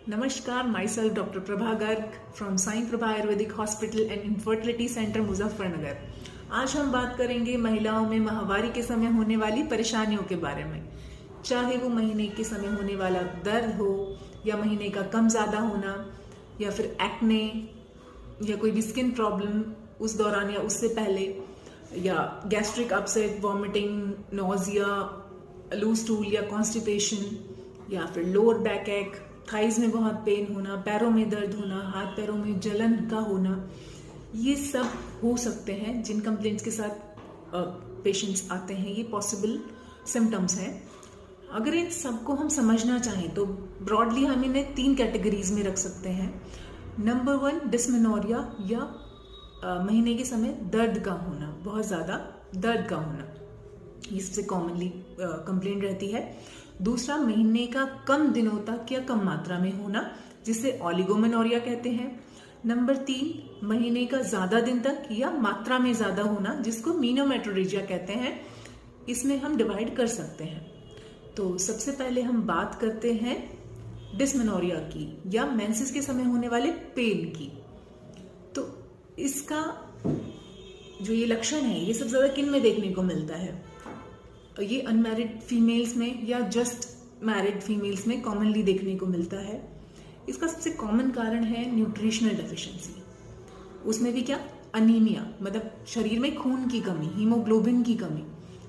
नमस्कार, my self doctor Prabha Garg from Sai Prabha Ayurvedic hospital and infertility centre Muzaffarnagar. आज हम बात करेंगे महिलाओं में माहवारी के समय होने वाली परेशानियों के बारे में। चाहे वो महीने के समय होने वाला दर्द हो या महीने का कम ज़्यादा होना या फिर एक्ने या कोई भी स्किन प्रॉब्लम उस दौरान या उससे पहले, या gastric upset, vomiting, nausea, loose stool या कॉन्स्टिपेशन, या फिर लोअर बैक एक, थाइज में बहुत पेन होना, पैरों में दर्द होना, हाथ पैरों में जलन का होना, ये सब हो सकते हैं जिन कंप्लेंट्स के साथ पेशेंट्स आते हैं। ये पॉसिबल सिम्टम्स हैं। अगर इन सबको हम समझना चाहें तो ब्रॉडली हम इन्हें 3 कैटेगरीज में रख सकते हैं। नंबर 1, डिस्मेनोरिया या महीने के समय दर्द का होना, बहुत ज़्यादा दर्द का होना, ये सबसे कॉमनली कंप्लेंट रहती है। दूसरा, महीने का कम दिनों तक या कम मात्रा में होना, जिसे ओलिगोमेनोरिया कहते हैं। नंबर 3, महीने का ज्यादा दिन तक या मात्रा में ज्यादा होना, जिसको मीनोमेट्रोरेजिया कहते हैं। इसमें हम डिवाइड कर सकते हैं। तो सबसे पहले हम बात करते हैं डिस्मेनोरिया की या मेंसेस के समय होने वाले पेन की। तो इसका जो ये लक्षण है, ये सबसे ज्यादा किन में देखने को मिलता है? ये अनमैरिड फीमेल्स में या जस्ट मैरिड फीमेल्स में कॉमनली देखने को मिलता है। इसका सबसे कॉमन कारण है न्यूट्रिशनल डेफिशिएंसी। उसमें भी क्या? अनीमिया, मतलब शरीर में खून की कमी, हीमोग्लोबिन की कमी।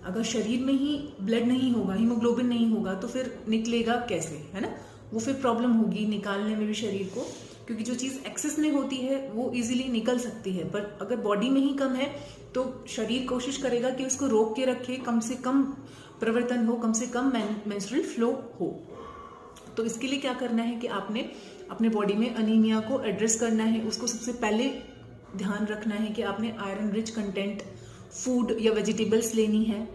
अगर शरीर में ही ब्लड नहीं होगा, हीमोग्लोबिन नहीं होगा, तो फिर निकलेगा कैसे, है ना? वो फिर प्रॉब्लम होगी निकालने में भी शरीर को, क्योंकि जो चीज एक्सेस में होती है वो इजीली निकल सकती है, पर अगर बॉडी में ही कम है तो शरीर कोशिश करेगा कि उसको रोक के रखे, कम से कम प्रवर्तन हो, कम से कम मेंस्ट्रुअल फ्लो हो। तो इसके लिए क्या करना है कि आपने अपने बॉडी में अनीमिया को एड्रेस करना है। उसको सबसे पहले ध्यान रखना है कि आपने आयरन रिच कंटेंट फूड या वेजिटेबल्स लेनी है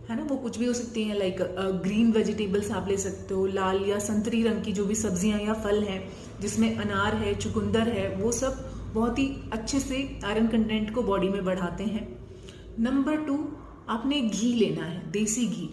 ना? वो कुछ भी हो सकती हैं, लाइक ग्रीन वेजिटेबल्स आप ले सकते हो, लाल या संतरी रंग की जो भी सब्जियां या फल हैं, जिसमें अनार है, चुकंदर है, वो सब बहुत ही अच्छे से आयरन कंटेंट को बॉडी में बढ़ाते हैं। नंबर 2, आपने घी लेना है, देसी घी।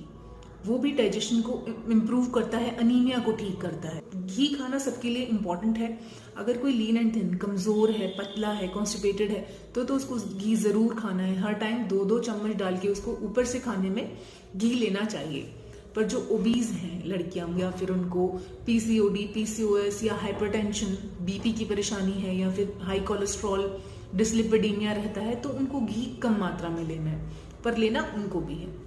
वो भी डाइजेशन को इम्प्रूव करता है, अनीमिया को ठीक करता है। घी खाना सबके लिए इम्पॉर्टेंट है। अगर कोई लीन एंड थिन, कमजोर है, पतला है, कॉन्स्टिपेटेड है, तो उसको घी जरूर खाना है। हर टाइम 2-2 चम्मच डाल के उसको ऊपर से खाने में घी लेना चाहिए। पर जो ओबीज हैं लड़कियां, या फिर उनको पीसीओडी, पीसीओएस या हाइपरटेंशन, बीपी की परेशानी है, या फिर हाई कोलेस्ट्रॉल, डिसलिपिडीमिया रहता है, तो उनको घी कम मात्रा में लेना है, पर लेना उनको भी है।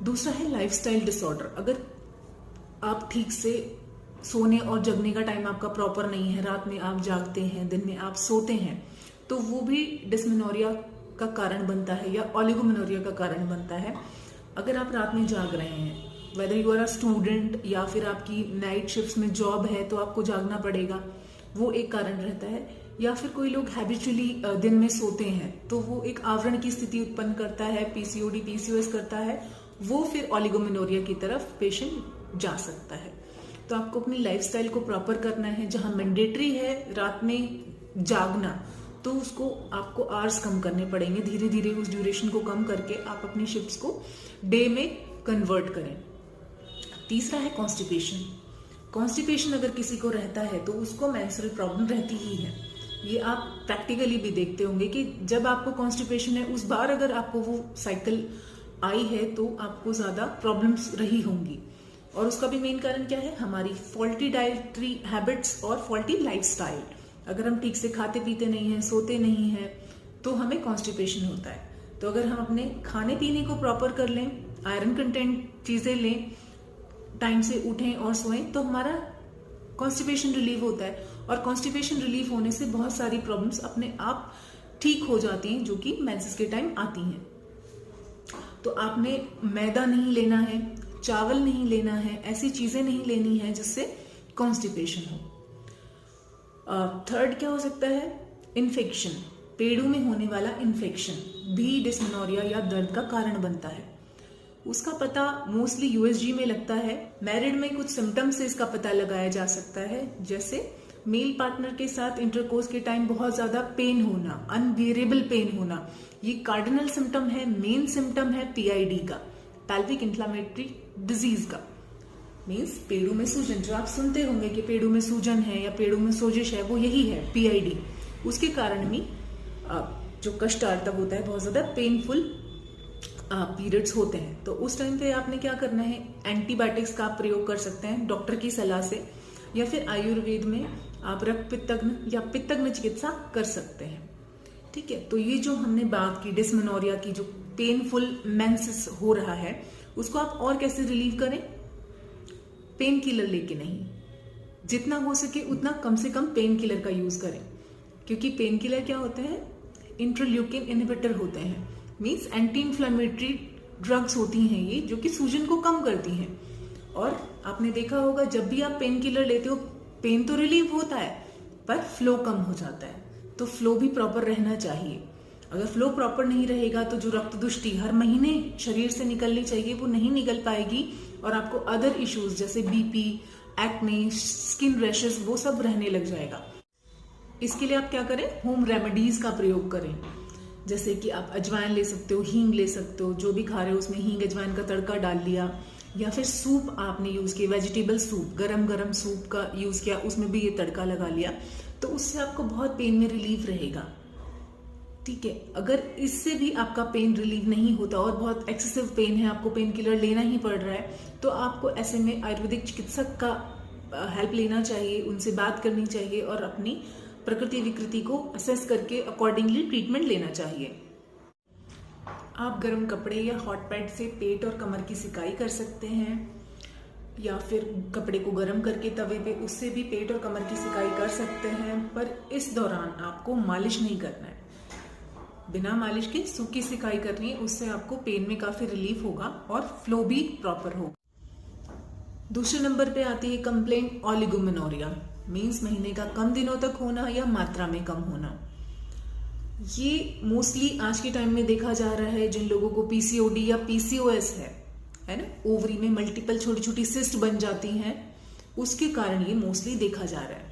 दूसरा है लाइफस्टाइल डिसऑर्डर। अगर आप ठीक से सोने और जगने का टाइम आपका प्रॉपर नहीं है, रात में आप जागते हैं, दिन में आप सोते हैं, तो वो भी डिस्मेनोरिया का कारण बनता है या ओलिगोमेनोरिया का कारण बनता है। अगर आप रात में जाग रहे हैं, whether you are a student या फिर आपकी नाइट शिफ्ट्स में जॉब है, तो आपको जागना पड़ेगा, वो एक कारण रहता है। या फिर कोई लोग हैबिचुअली दिन में सोते हैं, तो वो एक आवरण की स्थिति उत्पन्न करता है, पीसीओडी, पीसीओएस करता है, वो फिर ओलिगोमेनोरिया की तरफ पेशेंट जा सकता है। तो आपको अपनी लाइफस्टाइल को प्रॉपर करना है। जहां मैंडेटरी है रात में जागना, तो उसको आपको आवर्स कम करने पड़ेंगे। धीरे धीरे उस ड्यूरेशन को कम करके आप अपनी शिफ्ट्स को डे में कन्वर्ट करें। तीसरा है कॉन्स्टिपेशन। कॉन्स्टिपेशन अगर किसी को रहता है तो उसको मेंस्ट्रुअल प्रॉब्लम रहती ही है। ये आप प्रैक्टिकली भी देखते होंगे कि जब आपको कॉन्स्टिपेशन है, उस बार अगर आपको वो साइकिल आई है तो आपको ज्यादा प्रॉब्लम्स रही होंगी। और उसका भी मेन कारण क्या है? हमारी फॉल्टी डाइटरी हैबिट्स और फॉल्टी लाइफस्टाइल। अगर हम ठीक से खाते पीते नहीं हैं, सोते नहीं हैं, तो हमें कॉन्स्टिपेशन होता है। तो अगर हम अपने खाने पीने को प्रॉपर कर लें, आयरन कंटेंट चीजें लें, टाइम से उठें और सोएं, तो हमारा कॉन्स्टिपेशन रिलीव होता है। और कॉन्स्टिपेशन रिलीव होने से बहुत सारी प्रॉब्लम्स अपने आप ठीक हो जाती हैं, जो कि मेंसेस के टाइम आती हैं। तो आपने मैदा नहीं लेना है, चावल नहीं लेना है, ऐसी चीजें नहीं लेनी है जिससे कॉन्स्टिपेशन हो। थर्ड क्या हो सकता है? इन्फेक्शन। पेड़ों में होने वाला इन्फेक्शन भी डिस्मेनोरिया या दर्द का कारण बनता है। उसका पता मोस्टली यूएसजी में लगता है। मैरिड में कुछ सिम्टम्स से इसका पता लगाया जा सकता है, जैसे मेल पार्टनर के साथ इंटरकोर्स के टाइम बहुत ज्यादा पेन होना, अनबियरेबल पेन होना, ये कार्डिनल सिम्टम है, मेन सिम्टम है पीआईडी का, पैल्विक इन्फ्लेमेटरी डिजीज का। मीन्स पेड़ों में सूजन, जो आप सुनते होंगे कि पेड़ों में सूजन है या पेड़ों में सोजिश है, वो यही है PID। उसके कारण भी जो कष्ट आर्तव होता है, बहुत ज्यादा पेनफुल पीरियड्स होते हैं। तो उस टाइम पे आपने क्या करना है, एंटीबायोटिक्स का आप प्रयोग कर सकते हैं डॉक्टर की सलाह से, या फिर आयुर्वेद में आप रक्त पित्तज्ञ या पित्तज्ञ चिकित्सा कर सकते हैं। ठीक है, तो ये जो हमने बात की डिस्मेनोरिया की, जो पेनफुल मेंसेस हो रहा है, उसको आप और कैसे रिलीव करें, पेन किलर लेके नहीं, जितना हो सके उतना कम से कम पेन किलर का यूज करें, क्योंकि पेन किलर क्या होते हैं, इंटरल्यूकिन इनहिबिटर होते हैं, मीन्स एंटी इंफ्लेमेटरी ड्रग्स होती हैं ये, जो कि सूजन को कम करती हैं। और आपने देखा होगा जब भी आप पेन किलर लेते हो, पेन तो रिलीव होता है पर फ्लो कम हो जाता है। तो फ्लो भी प्रॉपर रहना चाहिए। अगर फ्लो प्रॉपर नहीं रहेगा तो जो रक्त दुष्टि हर महीने शरीर से निकलनी चाहिए वो नहीं निकल पाएगी, और आपको अदर इश्यूज जैसे BP, एक्ने, स्किन रैशेस, वो सब रहने लग जाएगा। इसके लिए आप क्या करें, होम रेमेडीज का प्रयोग करें। जैसे कि आप अजवाइन ले सकते हो, हींग ले सकते हो, जो भी खा रहे हो उसमें हींग अजवाइन का तड़का डाल लिया, या फिर सूप आपने यूज किया, वेजिटेबल सूप, गरम गरम सूप का यूज किया, उसमें भी ये तड़का लगा लिया, तो उससे आपको बहुत पेन में रिलीफ रहेगा। ठीक है, अगर इससे भी आपका पेन रिलीव नहीं होता और बहुत एक्सेसिव पेन है, आपको पेन किलर लेना ही पड़ रहा है, तो आपको ऐसे में आयुर्वेदिक चिकित्सक का हेल्प लेना चाहिए, उनसे बात करनी चाहिए और अपनी प्रकृति विकृति को असेस करके अकॉर्डिंगली ट्रीटमेंट लेना चाहिए। आप गर्म कपड़े या हॉट पैड से पेट और कमर की सिकाई कर सकते हैं, या फिर कपड़े को गर्म करके तवे पे उससे भी पेट और कमर की सिकाई कर सकते हैं, पर इस दौरान आपको मालिश नहीं करना है। बिना मालिश के सूखी सिकाई करनी है, उससे आपको पेन में काफी रिलीफ होगा और फ्लो भी प्रॉपर होगा। दूसरे नंबर पे आती है कंप्लेंट ओलिगोमेनोरिया, मीन्स महीने का कम दिनों तक होना या मात्रा में कम होना। ये मोस्टली आज के टाइम में देखा जा रहा है जिन लोगों को PCOD या PCOS है ना, ओवरी में मल्टीपल छोटी छोटी सिस्ट बन जाती हैं, उसके कारण ये मोस्टली देखा जा रहा है।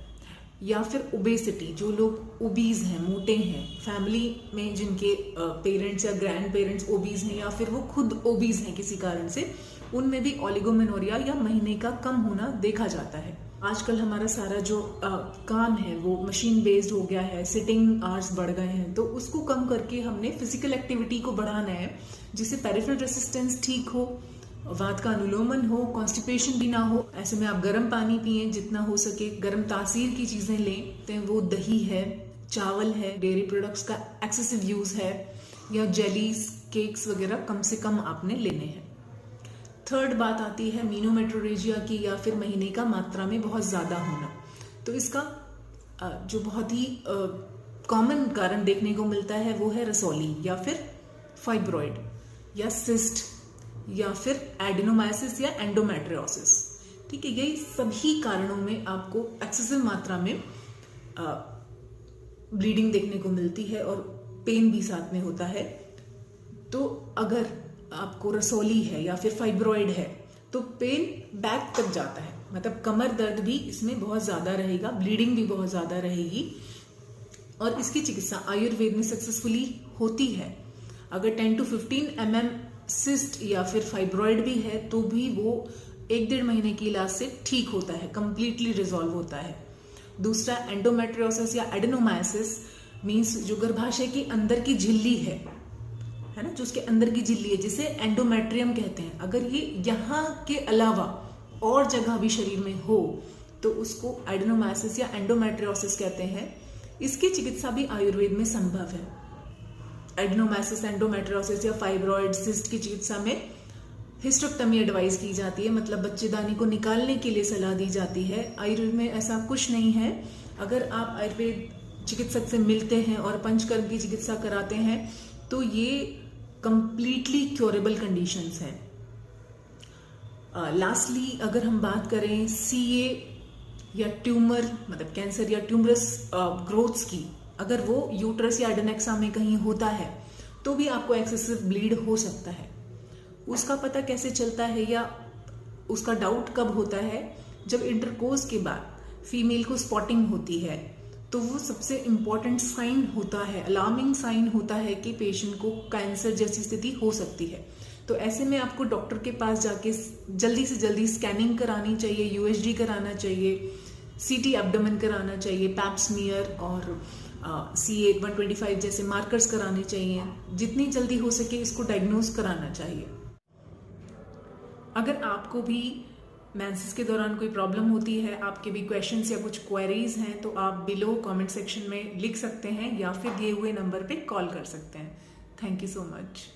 या फिर ओबेसिटी, जो लोग ओबीज हैं, मोटे हैं, फैमिली में जिनके पेरेंट्स या ग्रैंड पेरेंट्स ओबीज हैं, या फिर वो खुद ओबीज हैं किसी कारण से, उनमें भी ओलिगोमेनोरिया या महीने का कम होना देखा जाता है। आजकल हमारा सारा जो काम है वो मशीन बेस्ड हो गया है, सिटिंग आवर्स बढ़ गए हैं, तो उसको कम करके हमने फिजिकल एक्टिविटी को बढ़ाना है, जिससे पेरिफेरल रेसिस्टेंस ठीक हो, वात का अनुलोमन हो, कॉन्स्टिपेशन भी ना हो। ऐसे में आप गर्म पानी पिए, जितना हो सके गर्म तासीर की चीजें लें, तो वो दही है, चावल है, डेयरी प्रोडक्ट्स का एक्सेसिव यूज है, या जेलीज, केक्स वगैरह कम से कम आपने लेने हैं। थर्ड बात आती है मीनोमेट्रोरेजिया की, या फिर महीने का मात्रा में बहुत ज्यादा होना। तो इसका जो बहुत ही कॉमन कारण देखने को मिलता है वो है रसौली, या फिर फाइब्रॉइड, या सिस्ट, या फिर एडिनोमाइसिस या एंडोमेट्रियोसिस। ठीक है, यही सभी कारणों में आपको एक्सेसिव मात्रा में ब्लीडिंग देखने को मिलती है और पेन भी साथ में होता है। तो अगर आपको रसौली है या फिर फाइब्रॉइड है तो पेन बैक तक जाता है, मतलब कमर दर्द भी इसमें बहुत ज्यादा रहेगा, ब्लीडिंग भी बहुत ज्यादा रहेगी, और इसकी चिकित्सा आयुर्वेद में सक्सेसफुली होती है। अगर 10 to 15 mm सिस्ट या फिर फाइब्रॉइड भी है तो भी वो 1-1.5 महीने की इलाज से ठीक होता है, कंप्लीटली रिजॉल्व होता है। दूसरा एंडोमेट्रियोसिस या एडेनोमाइसिस, मीन्स जो गर्भाशय की अंदर की झिल्ली है ना, जो उसके अंदर की झिल्ली है, जिसे एंडोमेट्रियम कहते हैं, अगर ये यहाँ के अलावा और जगह भी शरीर में हो तो उसको एडेनोमाइसिस या एंडोमेट्रियोसिस कहते हैं। इसकी चिकित्सा भी आयुर्वेद में संभव है। एडेनोमाइसिस, एंडोमेट्रियोसिस या फाइब्रॉइड सिस्ट की चिकित्सा में हिस्टेक्टमी एडवाइस की जाती है, मतलब बच्चेदानी को निकालने के लिए सलाह दी जाती है। आयुर्वेद में ऐसा कुछ नहीं है। अगर आप आयुर्वेद चिकित्सक से मिलते हैं और पंचकर्म की चिकित्सा कराते हैं तो ये कंप्लीटली क्योरेबल कंडीशंस हैं। लास्टली अगर हम बात करें CA या ट्यूमर, मतलब कैंसर या ट्यूमरस ग्रोथ्स की, अगर वो यूट्रस या एडेनेक्सा में कहीं होता है तो भी आपको एक्सेसिव ब्लीड हो सकता है। उसका पता कैसे चलता है या उसका डाउट कब होता है, जब इंटरकोर्स के बाद फीमेल को स्पॉटिंग होती है, तो वो सबसे इंपॉर्टेंट साइन होता है, अलार्मिंग साइन होता है कि पेशेंट को कैंसर जैसी स्थिति हो सकती है। तो ऐसे में आपको डॉक्टर के पास जाके जल्दी से जल्दी स्कैनिंग करानी चाहिए, यूएसजी कराना चाहिए, सीटी एब्डोमेन कराना चाहिए, पैप स्मीयर और C8 125 जैसे मार्कर्स कराने चाहिए। जितनी जल्दी हो सके इसको डायग्नोज कराना चाहिए। अगर आपको भी मेंसेस के दौरान कोई प्रॉब्लम होती है, आपके भी क्वेश्चंस या कुछ क्वेरीज हैं, तो आप बिलो कमेंट सेक्शन में लिख सकते हैं या फिर दिए हुए नंबर पे कॉल कर सकते हैं। Thank you so much.